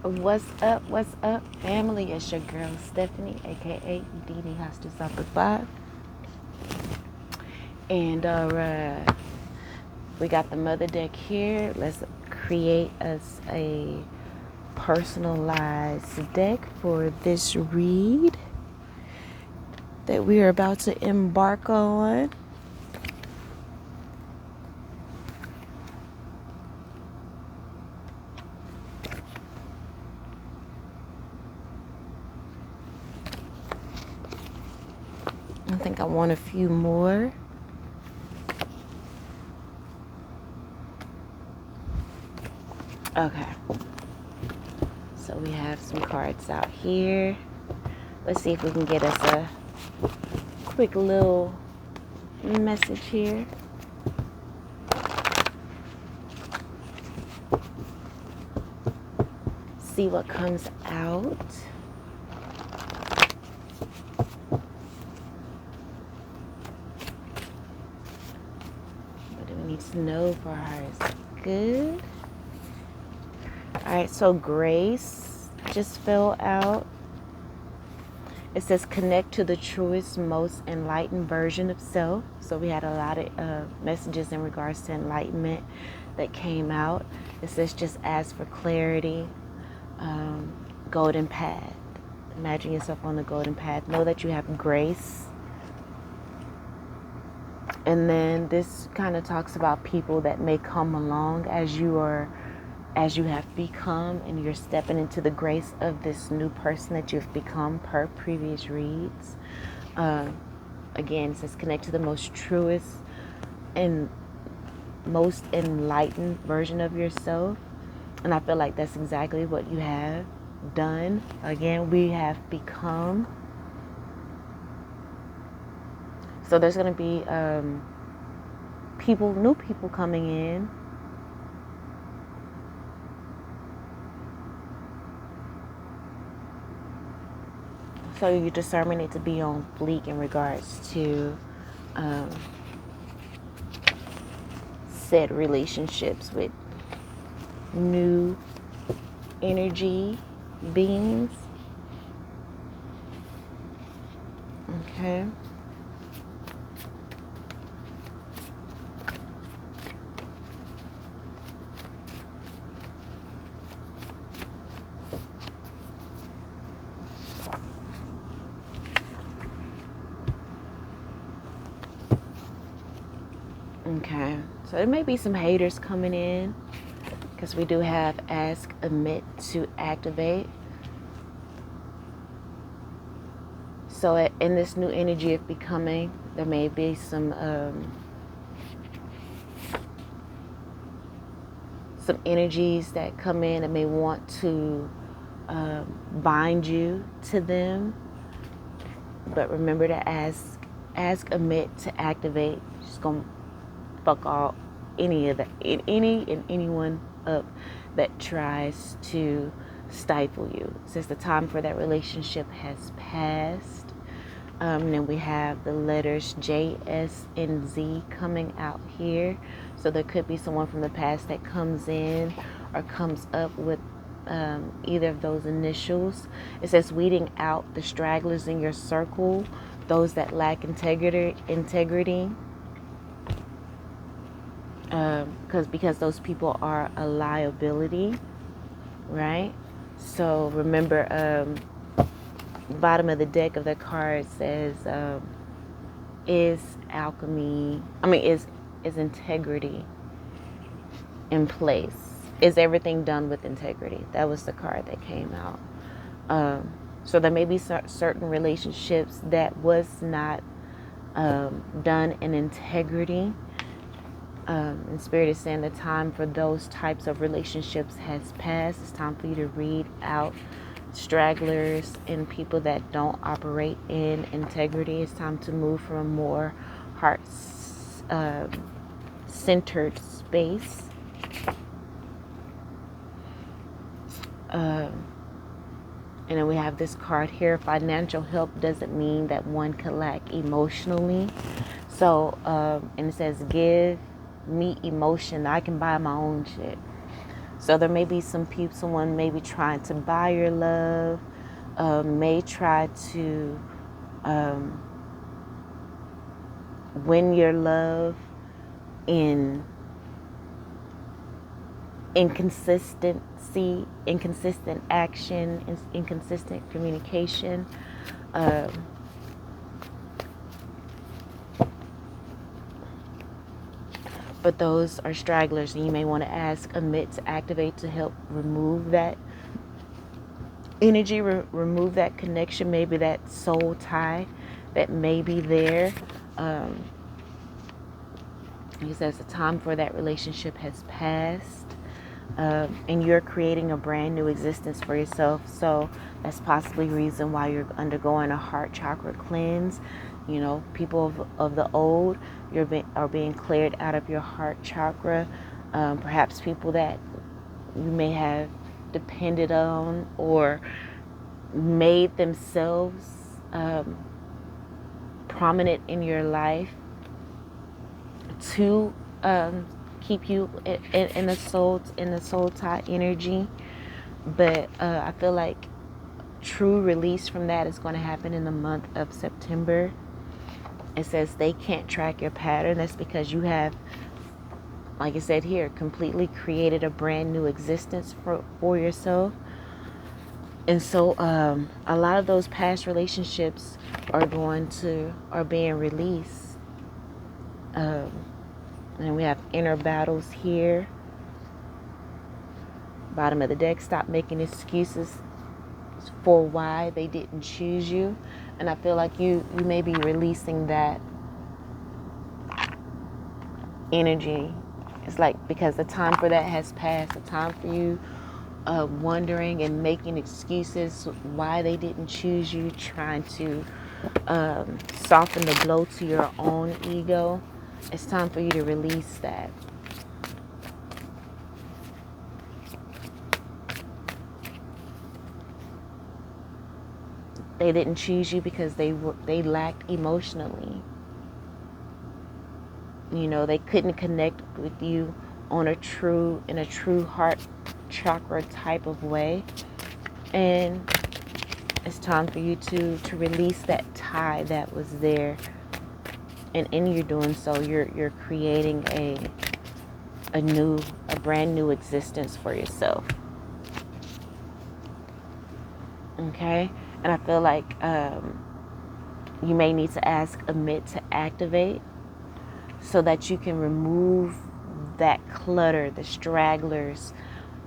What's up, family? It's your girl Stephanie, aka Dee Hostage Upper 5. And we got the mother deck here. Let's create us a personalized deck for this read that we are about to embark on. I think I want a few more. Okay. So we have some cards out here. Let's see if we can get us a quick little message here. See what comes out. What do we need to know for her is good. All right, so Grace just fell out. It says connect to the truest, most enlightened version of self. So we had a lot of messages in regards to enlightenment that came out. It says just ask for clarity, golden path. Imagine yourself on the golden path. Know that you have grace. And then this kind of talks about people that may come along as you have become, and you're stepping into the grace of this new person that you've become per previous reads. Again, it says connect to the most truest and most enlightened version of yourself. And I feel like that's exactly what you have done. Again, we have become. So there's going to be new people coming in. So your discernment needs to be on fleek in regards to said relationships with new energy beings. Okay. Okay, so there may be some haters coming in because we do have ask, omit to activate. So in this new energy of becoming, there may be some energies that come in that may want to bind you to them. But remember to ask, omit to activate. Just gonna fuck all any and anyone up that tries to stifle you. Since the time for that relationship has passed. And then we have the letters J, S, and Z coming out here. So there could be someone from the past that comes in or comes up with either of those initials. It says weeding out the stragglers in your circle, those that lack integrity. Because those people are a liability, right? So remember, bottom of the deck of the card says, is integrity in place? Is everything done with integrity? That was the card that came out. So there may be certain relationships that was not done in integrity. And Spirit is saying the time for those types of relationships has passed. It's time for you to read out stragglers and people that don't operate in integrity. It's time to move from a more heart-centered space. And then we have this card here. Financial help doesn't mean that one could lack emotionally. So, and it says give me emotion. I can buy my own shit. So there may be someone may be trying to buy your love, may try to win your love in inconsistency, inconsistent action, inconsistent communication. But those are stragglers, and you may want to ask Amit to activate to help remove that energy, remove that connection, maybe that soul tie that may be there. He says the time for that relationship has passed, and you're creating a brand new existence for yourself. So that's possibly the reason why you're undergoing a heart chakra cleanse. You know, people of the old, are being cleared out of your heart chakra. Perhaps people that you may have depended on or made themselves prominent in your life to keep you in the soul tie energy. But I feel like true release from that is going to happen in the month of September. It says they can't track your pattern. That's because you have, like I said here, completely created a brand new existence for yourself. And so a lot of those past relationships are being released. And we have inner battles here. Bottom of the deck, stop making excuses for why they didn't choose you. And I feel like you may be releasing that energy. It's like, because the time for that has passed. The time for you wondering and making excuses why they didn't choose you, trying to soften the blow to your own ego. It's time for you to release that. They didn't choose you because they lacked emotionally. You know, they couldn't connect with you in a true heart chakra type of way. And it's time for you to release that tie that was there. And in you doing so, you're creating a brand new existence for yourself. Okay? And I feel like you may need to ask Amit to activate so that you can remove that clutter, the stragglers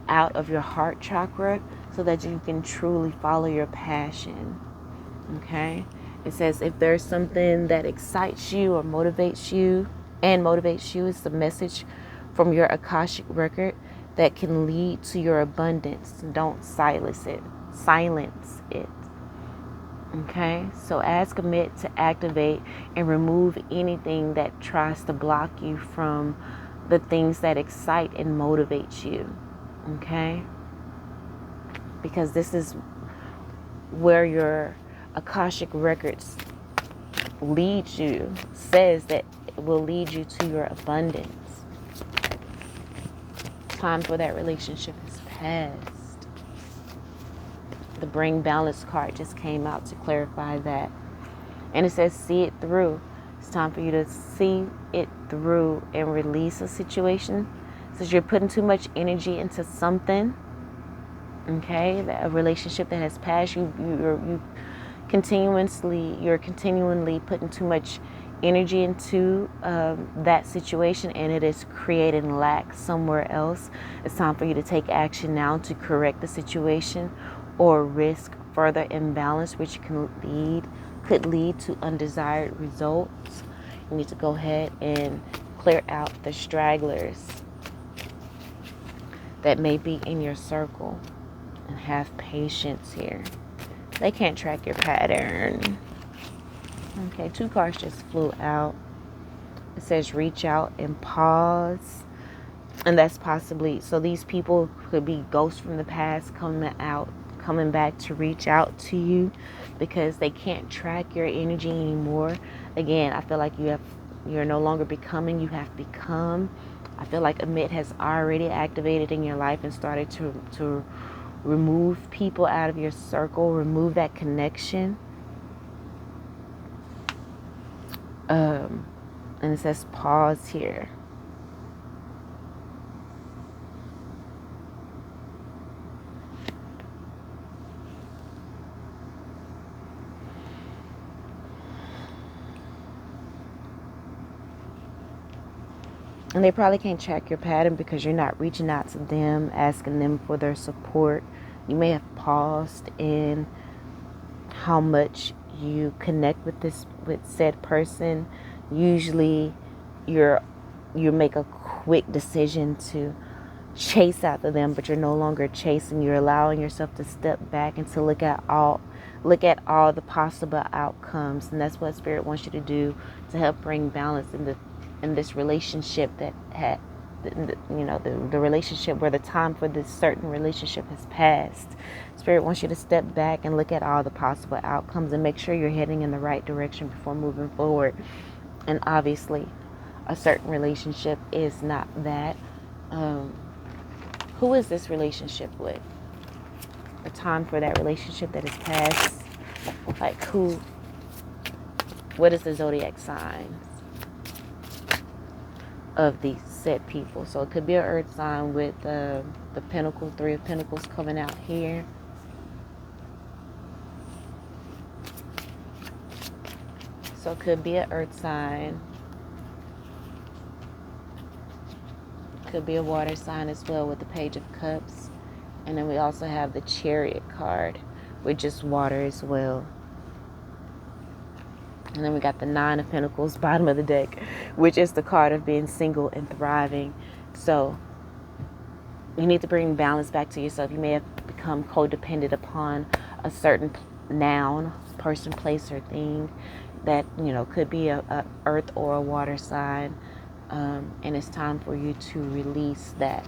out of your heart chakra, so that you can truly follow your passion. Okay? It says if there's something that excites you or motivates you, it's the message from your Akashic record that can lead to your abundance. Don't silence it. Okay, so ask Amit to activate and remove anything that tries to block you from the things that excite and motivate you. Okay, because this is where your Akashic records lead you, says that it will lead you to your abundance. Time for that relationship has passed. The Bring Balance card just came out to clarify that. And it says see it through. It's time for you to see it through and release a situation. It says you're putting too much energy into something. Okay, a relationship that has passed. You're continually putting too much energy into that situation, and it is creating lack somewhere else. It's time for you to take action now to correct the situation or risk further imbalance, which could lead to undesired results. You need to go ahead and clear out the stragglers that may be in your circle, and have patience here. They can't track your pattern. Okay, 2 cards just flew out. It says reach out and pause. And that's possibly, so these people could be ghosts from the past coming back to reach out to you because they can't track your energy anymore. Again, I feel like you're no longer becoming, you have become. I feel like Amit has already activated in your life and started to remove people out of your circle, remove that connection. And it says pause here. And they probably can't track your pattern because you're not reaching out to them, asking them for their support. You may have paused in how much you connect with said person. Usually you make a quick decision to chase after them, but you're no longer chasing. You're allowing yourself to step back and to look at all the possible outcomes. And that's what Spirit wants you to do to help bring balance in this relationship that had the relationship where the time for this certain relationship has passed. Spirit wants you to step back and look at all the possible outcomes and make sure you're heading in the right direction before moving forward. And obviously a certain relationship is not that. Who is this relationship with? The time for that relationship that has passed. Like who? What is the zodiac signs of these said people? So it could be an earth sign with the pentacle, 3 of pentacles coming out here. So it could be an earth sign. Could be a water sign as well with the Page of Cups. And then we also have the Chariot card, which is water as well. And then we got the 9 of Pentacles, bottom of the deck, which is the card of being single and thriving. So you need to bring balance back to yourself. You may have become codependent upon a certain noun, person, place, or thing that, could be a earth or a water sign. And it's time for you to release that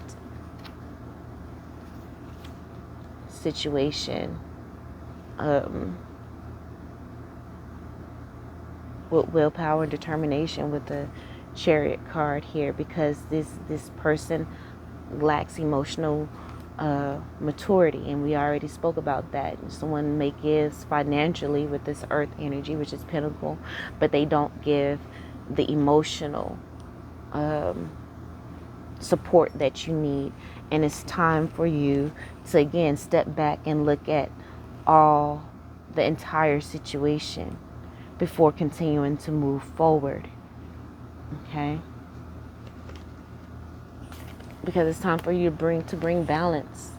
situation with willpower and determination with the Chariot card here, because this person lacks emotional maturity, and we already spoke about that. Someone may give financially with this earth energy, which is Pentacle, but they don't give the emotional support that you need. And it's time for you to again step back and look at the entire situation before continuing to move forward. Okay? Because it's time for you to bring balance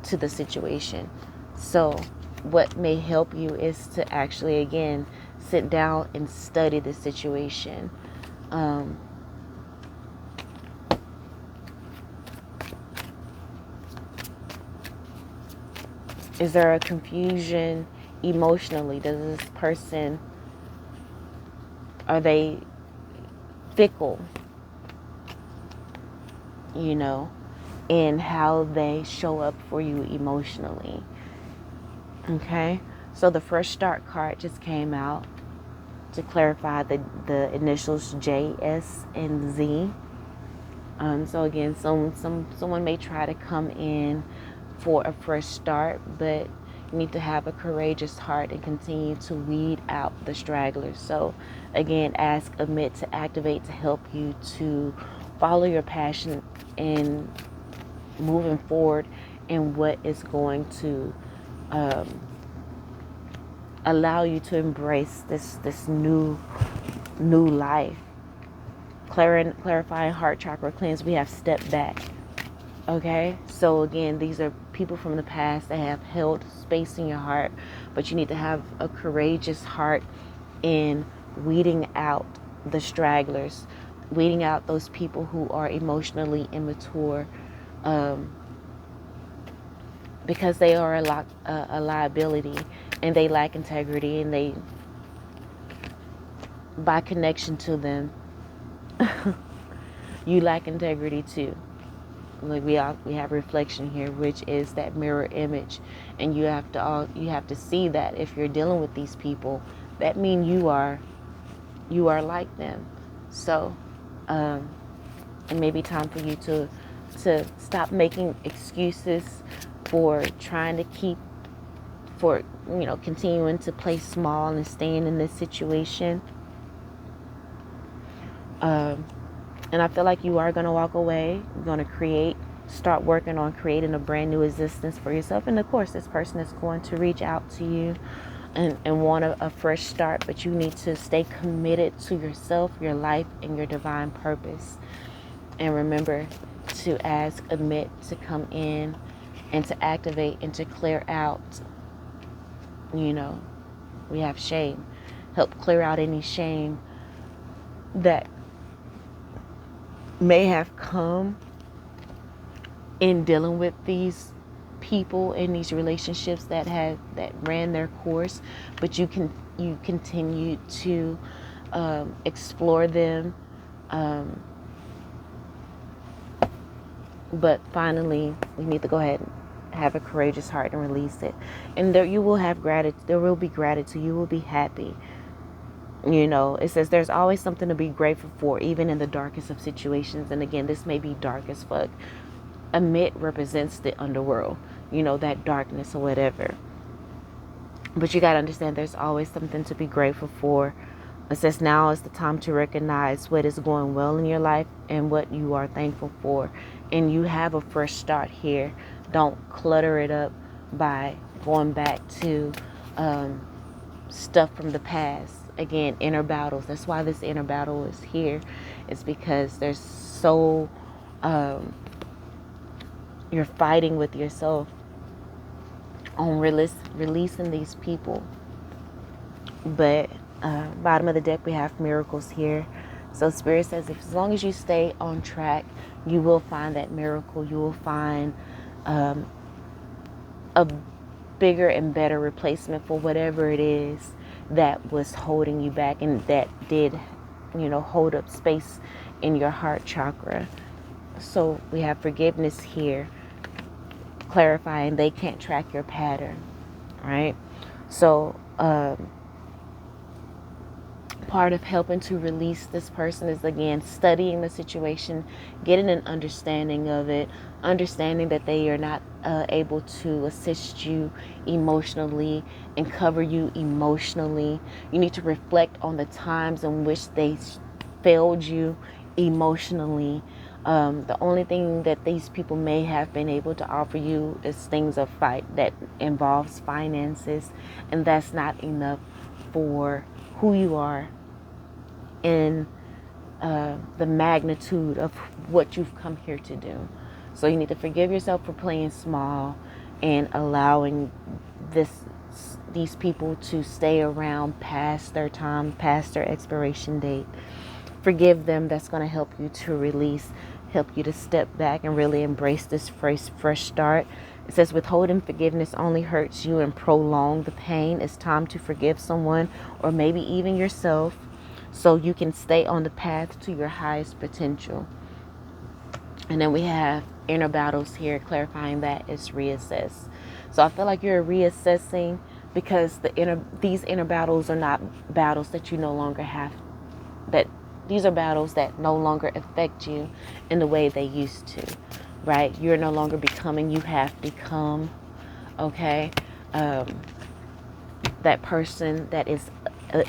to the situation. So what may help you is to actually again sit down and study the situation. Is there a confusion emotionally? Does this person, are they fickle, in how they show up for you emotionally? Okay, so the Fresh Start card just came out to clarify the initials J, S, and Z. So again, someone may try to come in for a fresh start, but you need to have a courageous heart and continue to weed out the stragglers. So again, ask Amit to activate to help you to follow your passion in moving forward in what is going to allow you to embrace this new life. Clarifying heart chakra cleanse, we have stepped back. Okay, so again, these are people from the past that have held space in your heart, but you need to have a courageous heart in weeding out the stragglers, weeding out those people who are emotionally immature, because they are a liability, and they lack integrity, and they, by connection to them, you lack integrity too. Like we have reflection here, which is that mirror image, and you have to see that if you're dealing with these people, that means you are like them. So It may be time for you to stop making excuses for trying to continuing to play small and staying in this situation. And I feel like you are going to walk away. You're going to start working on creating a brand new existence for yourself. And of course, this person is going to reach out to you and want a fresh start, but you need to stay committed to yourself, your life, and your divine purpose. And remember to ask, admit, to come in and to activate and to clear out. We have shame. Help clear out any shame that may have come in dealing with these people in these relationships that ran their course, but you continue to explore them, but finally we need to go ahead and have a courageous heart and release it. And there you will have gratitude. There will be gratitude. You will be happy. It says there's always something to be grateful for, even in the darkest of situations. And again, this may be dark as fuck. Amit represents the underworld, that darkness or whatever. But you got to understand there's always something to be grateful for. It says now is the time to recognize what is going well in your life and what you are thankful for. And you have a fresh start here. Don't clutter it up by going back to stuff from the past. Again, inner battles. That's why this inner battle is here. It's because there's you're fighting with yourself on releasing these people. But bottom of the deck, we have miracles here. So Spirit says as long as you stay on track, you will find that miracle. You will find a bigger and better replacement for whatever it is that was holding you back and that did, hold up space in your heart chakra. So we have forgiveness here, clarifying they can't track your pattern, right? So part of helping to release this person is, again, studying the situation, getting an understanding of it, understanding that they are not able to assist you emotionally and cover you emotionally. You need to reflect on the times in which they failed you emotionally. The only thing that these people may have been able to offer you is things of that involves finances, and that's not enough for who you are and the magnitude of what you've come here to do. So you need to forgive yourself for playing small and allowing these people to stay around past their time, past their expiration date. Forgive them. That's going to help you to release, help you to step back and really embrace this fresh start. It says withholding forgiveness only hurts you and prolong the pain. It's time to forgive someone or maybe even yourself so you can stay on the path to your highest potential. And then we have inner battles here, clarifying that is reassess. So I feel like you're reassessing because these inner battles are not battles that you no longer have, that these are battles that no longer affect you in the way they used to, right? You're no longer becoming, you have become, okay? That person that is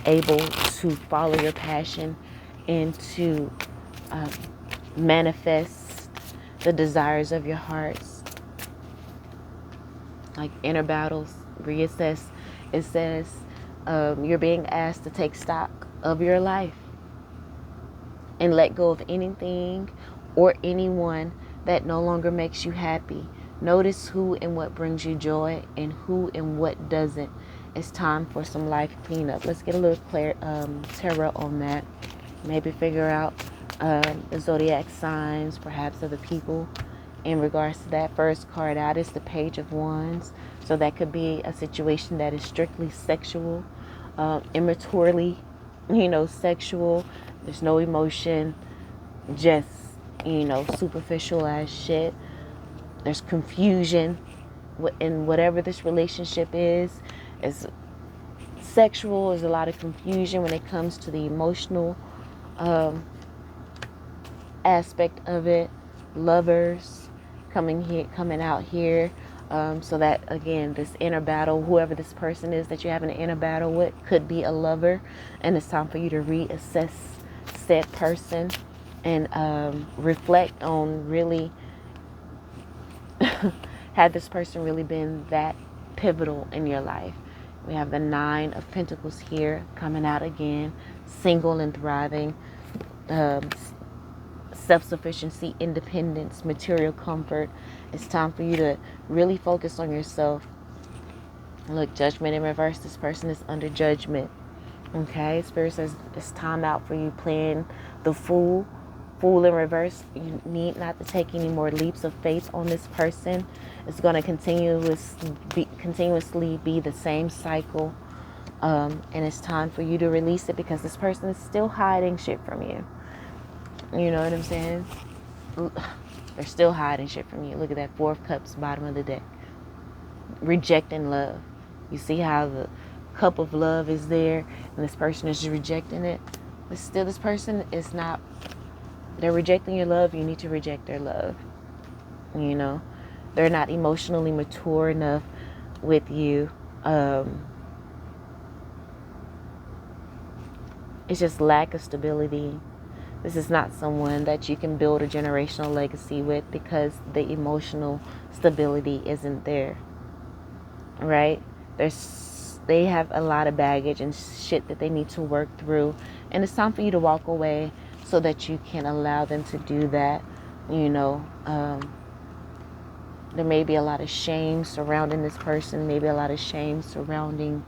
able to follow your passion and to manifest the desires of your hearts. Like inner battles, reassess. It says you're being asked to take stock of your life and let go of anything or anyone that no longer makes you happy. Notice who and what brings you joy and who and what doesn't. It's time for some life cleanup. Let's get a little tarot on that. Maybe figure out the zodiac signs, perhaps, of the people in regards to that. First card out is the Page of Wands. So that could be a situation that is strictly sexual, immaturely, sexual. There's no emotion, just, superficial ass shit. There's confusion in whatever this relationship is. It's sexual. There's a lot of confusion when it comes to the emotional aspect of it, lovers coming out here. So that, again, this inner battle, whoever this person is that you're having an inner battle with, could be a lover, and it's time for you to reassess said person and reflect on, really, had this person really been that pivotal in your life? We have the 9 of Pentacles here coming out again, single and thriving, um, self-sufficiency, independence, material comfort. It's time for you to really focus on yourself. Look, Judgment in reverse. This person is under judgment. Okay, Spirit says it's time out for you playing the fool. Fool in reverse. You need not to take any more leaps of faith on this person. It's going to continuously be the same cycle. And it's time for you to release it, because this person is still hiding shit from you. You know what I'm saying? They're still hiding shit from you. Look at that 4 of Cups, bottom of the deck. Rejecting love. You see how the cup of love is there and this person is rejecting it? But still, this person is not... They're rejecting your love. You need to reject their love. You know? They're not emotionally mature enough with you. It's just lack of stability. This is not someone that you can build a generational legacy with, because the emotional stability isn't there. Right? They have a lot of baggage and shit that they need to work through. And it's time for you to walk away so that you can allow them to do that. You know, there may be a lot of shame surrounding this person. Maybe a lot of shame surrounding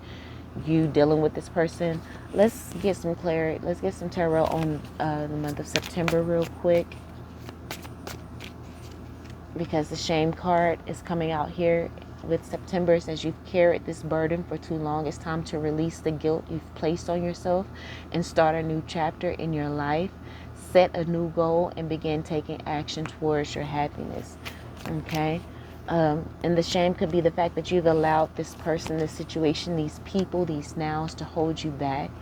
you dealing with this person. Let's get some clarity. Let's get some tarot on the month of September real quick, because the shame card is coming out here with September. It says you've carried this burden for too long. It's time to release the guilt you've placed on yourself and start a new chapter in your life. Set a new goal and begin taking action towards your happiness. Okay? And the shame could be the fact that you've allowed this person, this situation, these people, these nows to hold you back.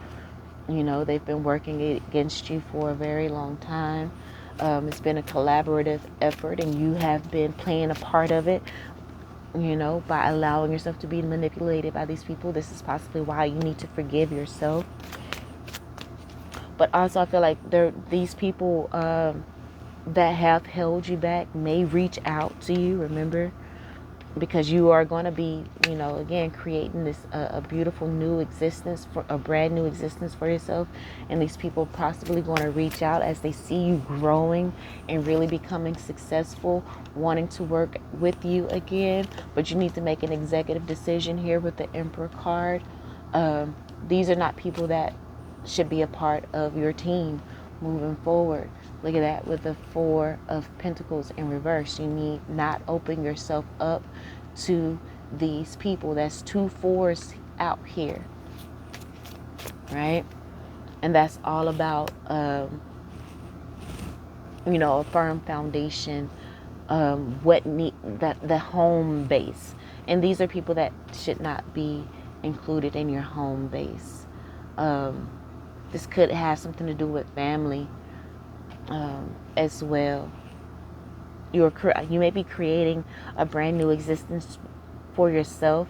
You know, they've been working against you for a very long time. It's been a collaborative effort, and you have been playing a part of it, you know, by allowing yourself to be manipulated by these people. This is possibly why you need to forgive yourself. But also, I feel like these people that have held you back may reach out to you, remember, because you are going to be, you know, again, creating this a beautiful new existence, for a brand new existence for yourself. And these people possibly going to reach out as they see you growing and really becoming successful, wanting to work with you again. But you need to make an executive decision here with the Emperor card. These are not people that should be a part of your team moving forward. Look at that with the 4 of Pentacles in reverse. You need not open yourself up to these people. That's 2 4s out here, right? And that's all about, you know, a firm foundation. The home base. And these are people that should not be included in your home base. This could have something to do with family. As well. You may be creating a brand new existence for yourself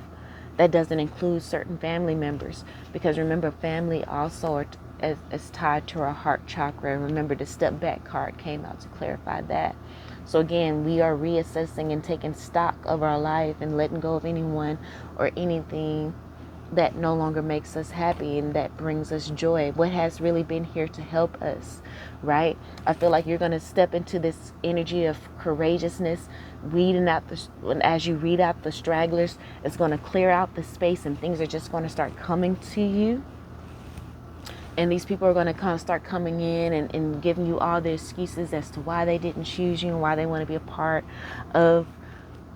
that doesn't include certain family members, because remember, family also is tied to our heart chakra. Remember, the step back card came out to clarify that. So again, we are reassessing and taking stock of our life and letting go of anyone or anything that no longer makes us happy and that brings us joy. What has really been here to help us, right? I feel like you're going to step into this energy of courageousness, as you read out the stragglers, it's going to clear out the space, and things are just going to start coming to you. And these people are going to kind of start coming in and giving you all the excuses as to why they didn't choose you and why they want to be a part of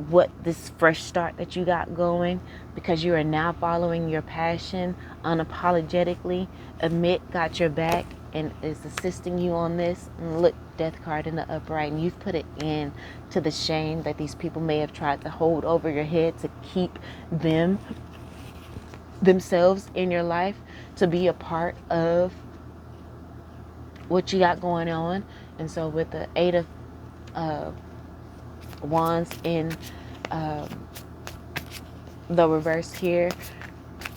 what this fresh start that you got going, because you are now following your passion unapologetically. Amit got your back and is assisting you on this. And look, Death card in the upright, and you've put it in to the shame that these people may have tried to hold over your head to keep themselves in your life, to be a part of what you got going on. And so with the Eight of Wands in um, the reverse here,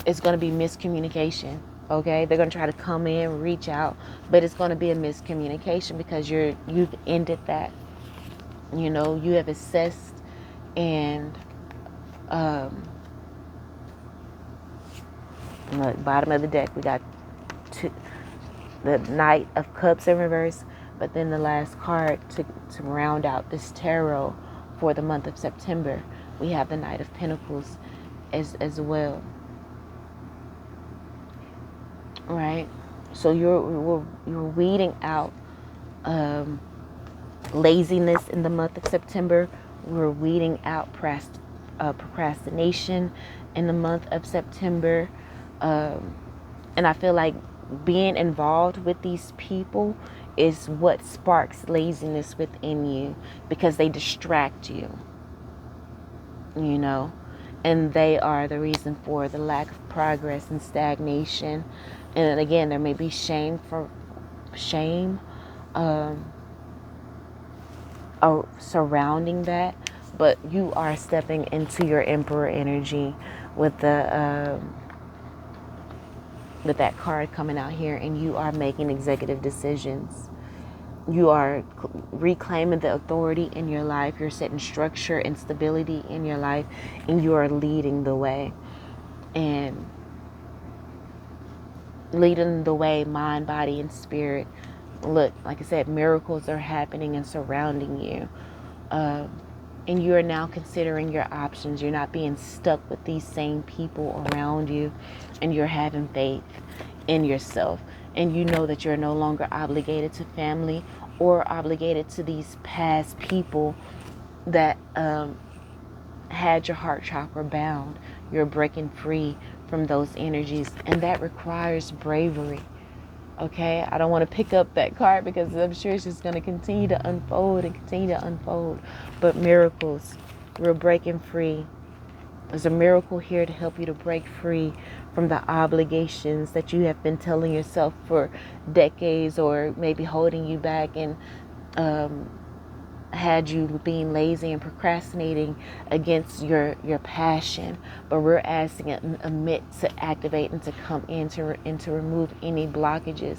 it's going to be miscommunication. Okay, they're going to try to come in, reach out, but it's going to be a miscommunication because you've ended that. You know, you have assessed, and look, bottom of the deck, we got the Knight of Cups in reverse, but then the last card to round out this tarot for the month of September, we have the Knight of Pentacles as well. Right? So you're weeding out laziness in the month of September. We're weeding out procrastination in the month of September. And I feel like being involved with these people is what sparks laziness within you, because they distract you, you know, and they are the reason for the lack of progress and stagnation. And again, there may be shame surrounding that, but you are stepping into your Emperor energy with with that card coming out here, and you are making executive decisions. You are reclaiming the authority in your life. You're setting structure and stability in your life, and you are leading the way. And leading the way, mind, body, and spirit. Look, like I said, miracles are happening and surrounding you. And you are now considering your options. You're not being stuck with these same people around you, and you're having faith in yourself. And you know that you're no longer obligated to family or obligated to these past people that had your heart chakra bound. You're breaking free from those energies, and that requires bravery. Okay, I don't want to pick up that card because I'm sure it's just going to continue to unfold and continue to unfold. But miracles, we're breaking free. There's a miracle here to help you to break free from the obligations that you have been telling yourself for decades, or maybe holding you back and had you being lazy and procrastinating against your passion. But we're asking Amit to activate and to come in to remove any blockages.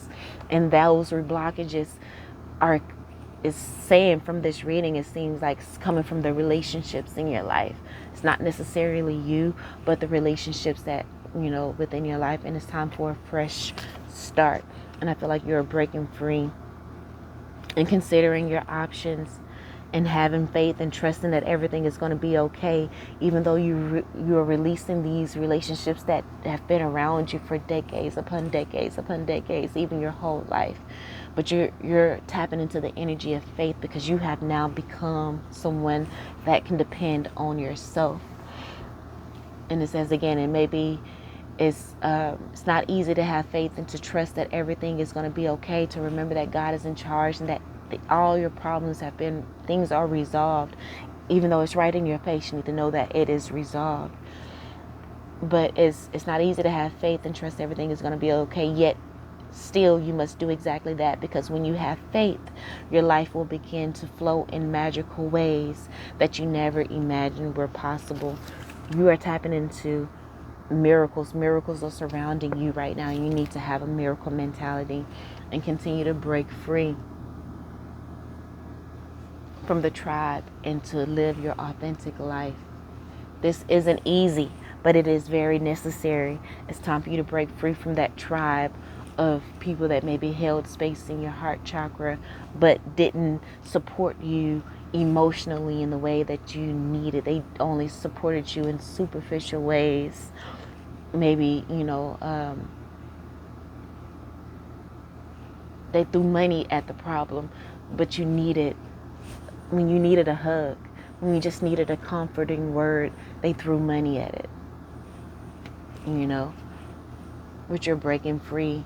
And those blockages is saying from this reading, it seems like it's coming from the relationships in your life. It's not necessarily you, but the relationships that, you know, within your life. And it's time for a fresh start. And I feel like you're breaking free and considering your options, and having faith and trusting that everything is going to be okay, even though you're releasing these relationships that have been around you for decades upon decades upon decades, even your whole life. But you're tapping into the energy of faith, because you have now become someone that can depend on yourself. And it says again, and maybe it's not easy to have faith and to trust that everything is going to be okay, to remember that God is in charge, and that all your problems things are resolved. Even though it's right in your face, you need to know that it is resolved. But it's not easy to have faith and trust everything is going to be okay, yet still you must do exactly that, because when you have faith, your life will begin to flow in magical ways that you never imagined were possible. You are tapping into miracles. Miracles are surrounding you right now. You need to have a miracle mentality and continue to break free from the tribe and to live your authentic life. This isn't easy, but it is very necessary. It's time for you to break free from that tribe of people that maybe held space in your heart chakra but didn't support you emotionally in the way that you needed. They only supported you in superficial ways. Maybe, they threw money at the problem, but when you needed a hug, when you just needed a comforting word, they threw money at it. But you're breaking free.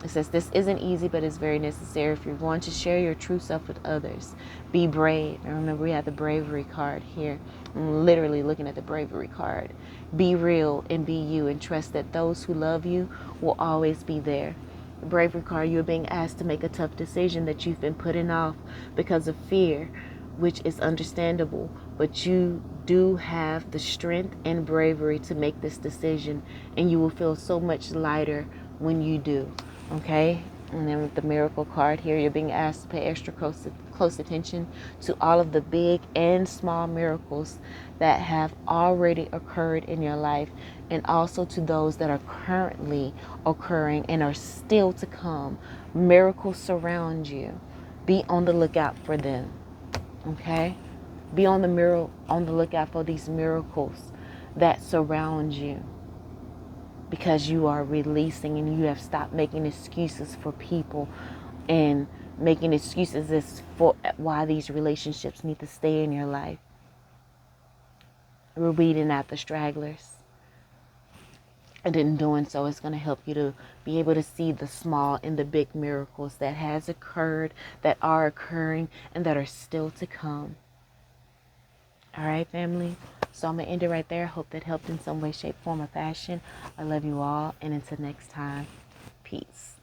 It says this isn't easy, but it's very necessary if you're going to share your true self with others. Be brave. And remember, we have the bravery card here. I'm literally looking at the bravery card. Be real and be you, and trust that those who love you will always be there. The Bravery card, you're being asked to make a tough decision that you've been putting off because of fear, which is understandable, but you do have the strength and bravery to make this decision, and you will feel so much lighter when you do. Okay? And then with the Miracle card here, you're being asked to pay extra close attention to all of the big and small miracles that have already occurred in your life, and also to those that are currently occurring and are still to come. Miracles surround you. Be on the lookout for them. Okay? Be on the lookout for these miracles that surround you, because you are releasing and you have stopped making excuses for people and making excuses as for why these relationships need to stay in your life. We're weeding out the stragglers. And in doing so, it's going to help you to be able to see the small and the big miracles that has occurred, that are occurring, and that are still to come. All right, family. So I'm going to end it right there. I hope that helped in some way, shape, form, or fashion. I love you all. And until next time, peace.